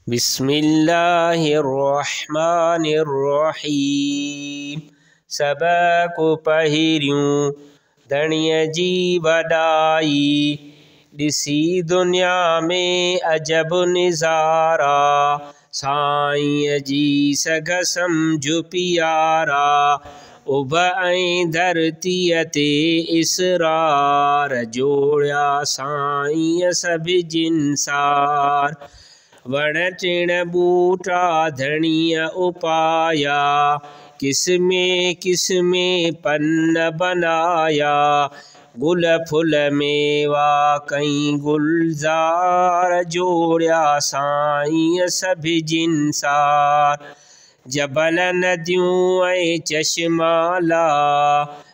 बिस्मिल्लाहिर्रहमानिर्रहीम। सबक पहिरियूं धणीअ जी वॾाई, ॾिसी दुनिया में अजब निज़ारा। साईं जी सघ सम्झ पियारा, उभ ऐं धरतीअ ते इसरार। जोड़िया साईं सभु जिनसार, वण टिण ॿूटा धणीअ उपाया। किस्मे किस्मे पन बनाया, गुल फुल मेवा कई गुलजार। जोड़िया साईं सभु जिनसार, जबल नदियूं ऐं चश्माला,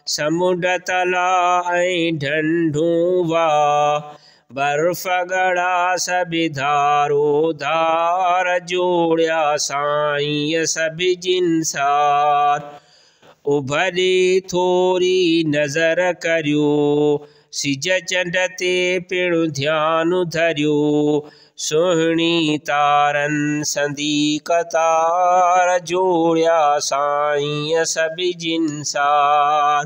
समुंड तला ऐं ढंढूं वाह। बर्फ़ गड़ा सभु धारो धार। जोड़िया साईं सभु जिनसार, उभरे थोरी नज़र करियो, सिज चंड ते पिण ध्यानु धरियो। सुहिणी तारनि संदी कतार। जोड़िया साईं सभु जिनसार,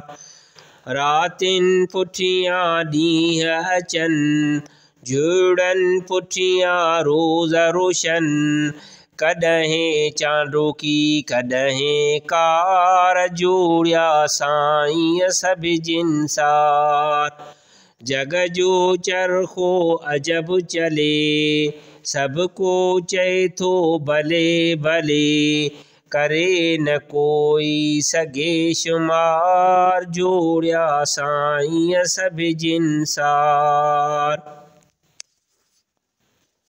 रातिनि पुठियां ॾींहं अचनि, जुड़नि पुठियां रोज़ रोशन। कॾहिं चांडोकी कॾहिं कार। जोड़िया साईं सभु जिनसार, जग जो चरखो अजब चले, सभु को चए थो भले भले। करे न कोई सघे शुमार। जोड़िया साईं सभु जिनसार।